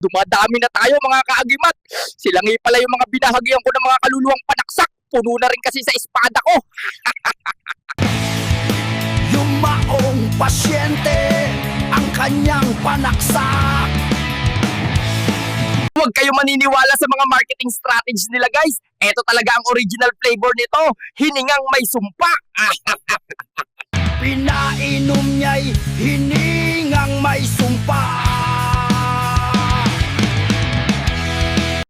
Dumadami na tayo mga kaagimat. Sila nga pala yung mga binahagian ko ng mga kaluluwang panaksak. Puno na rin kasi sa espada ko. Yung maong pasyente ang kanyang panaksak. Huwag kayo maniniwala sa mga marketing strategies nila guys. Ito talaga ang original flavor nito. Hiningang may sumpa. Pinainom niya'y hiningang may sumpa.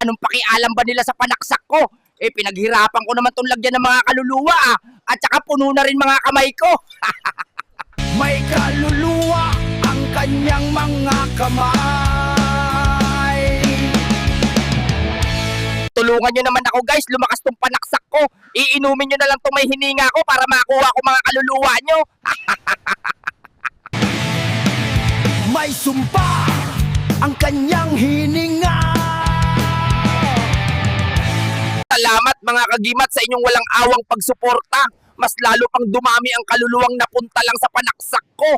Anong pakialam ba nila sa panaksak ko? Pinaghirapan ko naman itong lagyan ng mga kaluluwa At saka puno na rin mga kamay ko. May kaluluwa ang kanyang mga kamay. Tulungan nyo naman ako guys, lumakas tong panaksak ko. Iinumin nyo na lang tong may hininga ko para makuha ko mga kaluluwa nyo. May sumpa ang kanyang hininga. Salamat mga kagimat sa inyong walang awang pagsuporta. Mas lalo pang dumami ang kaluluwang napunta lang sa panaksak ko.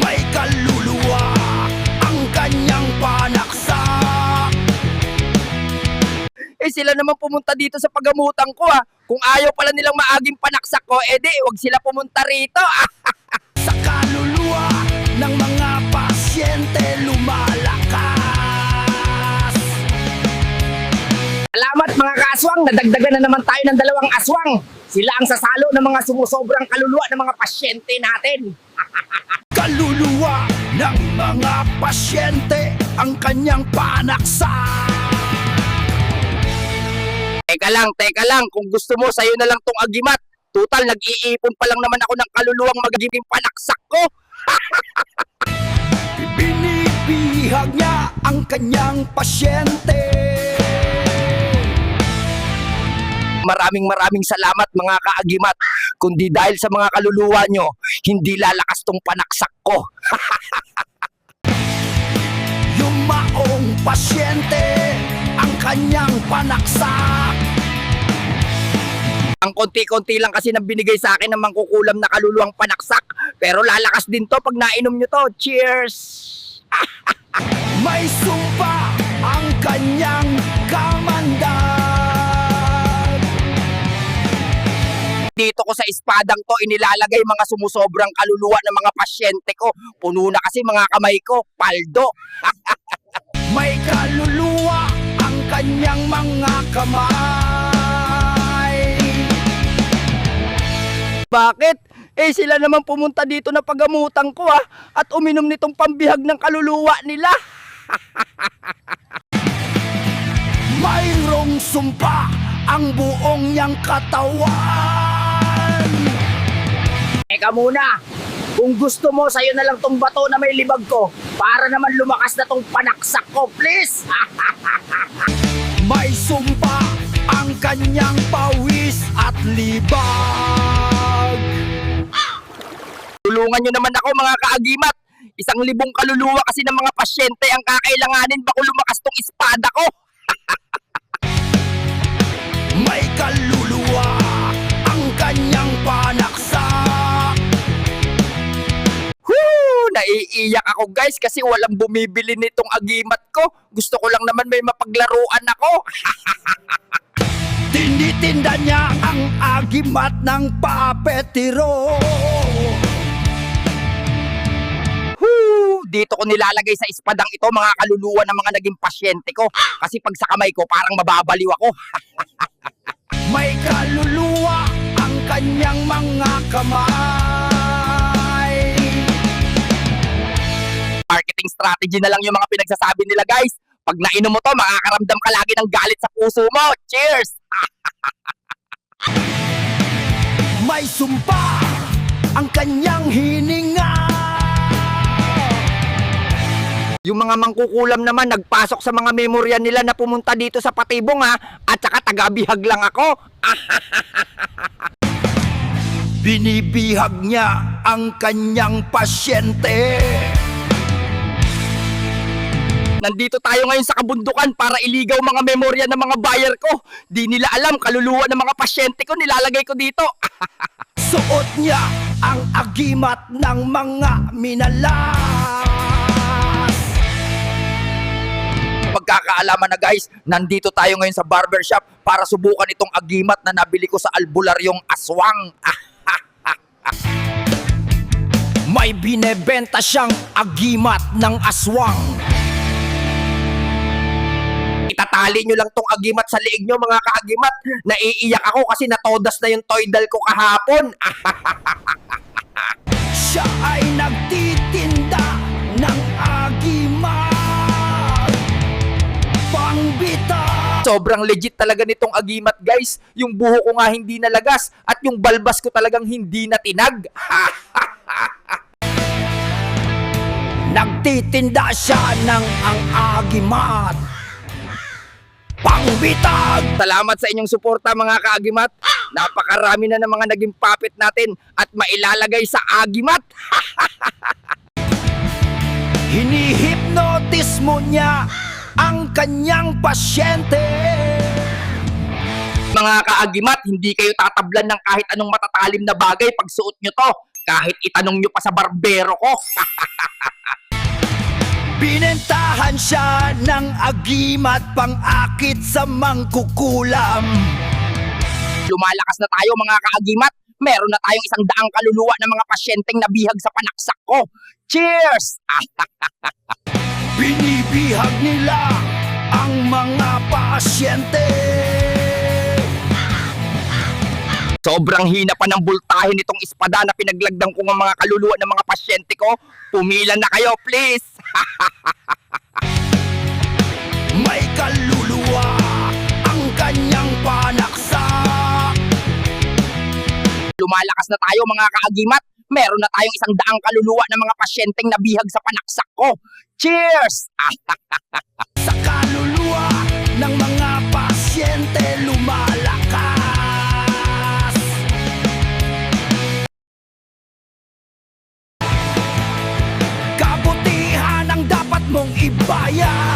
May kaluluwa ang kanyang panaksak. Sila naman pumunta dito sa pagamutan ko Kung ayaw pala nilang maaging panaksak ko, wag sila pumunta rito. Sa kaluluwa ng mga pasyente lumalakas. Salamat mga kaaswang, nadagdagan na naman tayo ng 2 aswang. Sila ang sasalo ng mga sumusobrang kaluluwa ng mga pasyente natin. Kaluluwa ng mga pasyente ang kanyang panaksak. Teka lang, kung gusto mo, sa'yo na lang tong agimat. Total, nag-iipon pa lang naman ako ng kaluluwang magiging panaksak ko. Binibihag niya ang kanyang pasyente. Maraming salamat mga kaagimat. Kundi dahil sa mga kaluluwa nyo, hindi lalakas tong panaksak ko. Yung maong pasyente ang kanyang panaksak. Ang konti-konti lang kasi nang binigay sa akin ng mangkukulam na kaluluwang panaksak. Pero lalakas din to pag nainom nyo to. Cheers! May sumpa ang kanyang kamandag. Dito ko sa espadang to inilalagay mga sumusobrang kaluluwa ng mga pasyente ko. Puno na kasi mga kamay ko. Paldo! May kaluluwa ang kanyang mga kamay. Bakit? Sila naman pumunta dito na pagamutan ko at uminom nitong pambihag ng kaluluwa nila. Mayroong sumpa ang buong niyang katawan. Teka muna, kung gusto mo, sa'yo na lang tong bato na may libag ko para naman lumakas na tong panaksak ko, please. May sumpa ang kanyang pawis at libag. Tulungan nyo naman ako mga kaagimat. 1,000 kaluluwa kasi ng mga pasyente ang kakailanganin bago lumakas tong espada ko. May kaluluwa ang kanyang panaksak. Naiiyak ako guys kasi walang bumibili nitong agimat ko. Gusto ko lang naman may mapaglaruan ako. Tinitinda niya ang agimat ng papetiro. Dito ko nilalagay sa espadang ito mga kaluluwa ng mga naging pasyente ko. Kasi pag sa kamay ko parang mababaliw ako. May kaluluwa ang kanyang mga kamay. Marketing strategy na lang yung mga pinagsasabi nila guys. Pag nainom mo to, makakaramdam ka lagi ng galit sa puso mo. Cheers! May sumpa ang kanyang hininga. Yung mga mangkukulam naman, nagpasok sa mga memorya nila na pumunta dito sa Patibong at saka tagabihag lang ako. Binibihag niya ang kanyang pasyente. Nandito tayo ngayon sa kabundukan para iligaw mga memorya ng mga buyer ko. Di nila alam, kaluluwa ng mga pasyente ko, nilalagay ko dito. Suot niya ang agimat ng mga minalas. kaalaman na guys, nandito tayo ngayon sa barbershop para subukan itong agimat na nabili ko sa albularyong aswang. May binebenta siyang agimat ng aswang. Itatali nyo lang tong agimat sa liig nyo mga kaagimat. Naiiyak ako kasi natodas na yung toydal ko kahapon. Siya ay nagtitinda ng agimat pangbita. Sobrang legit talaga nitong agimat guys. Yung buho ko nga hindi nalagas at yung balbas ko talagang hindi natinag. Nagtitinda siya ng ang agimat pangbitag. Salamat sa inyong suporta mga kaagimat. Napakarami na ng mga naging puppet natin at mailalagay sa agimat. Hinihipnotis mo niya ang kanyang pasyente. Mga kaagimat, hindi kayo tatablan ng kahit anong matatalim na bagay pag suot nyo to. Kahit itanong nyo pa sa barbero ko. Binentahan siya ng agimat pang-akit sa mangkukulam. Lumalakas na tayo mga kaagimat. Meron na tayong 100 kaluluwa ng mga pasyenteng nabihag sa panaksak ko. Cheers! Binibihag nila ang mga pasyente. Sobrang hina pa ng bultahe nitong espada na pinaglagdang ko ng mga kaluluwa ng mga pasyente ko. Pumila na kayo, please! May kaluluwa ang kanyang panaksak. Lumalakas na tayo mga kaagimat. Meron na tayong 100 kaluluwa ng mga pasyenteng nabihag sa panaksak ko. Cheers! Sa kaluluwa ng mga pasyente lumalakas. Kabutihan ang dapat mong ibayad.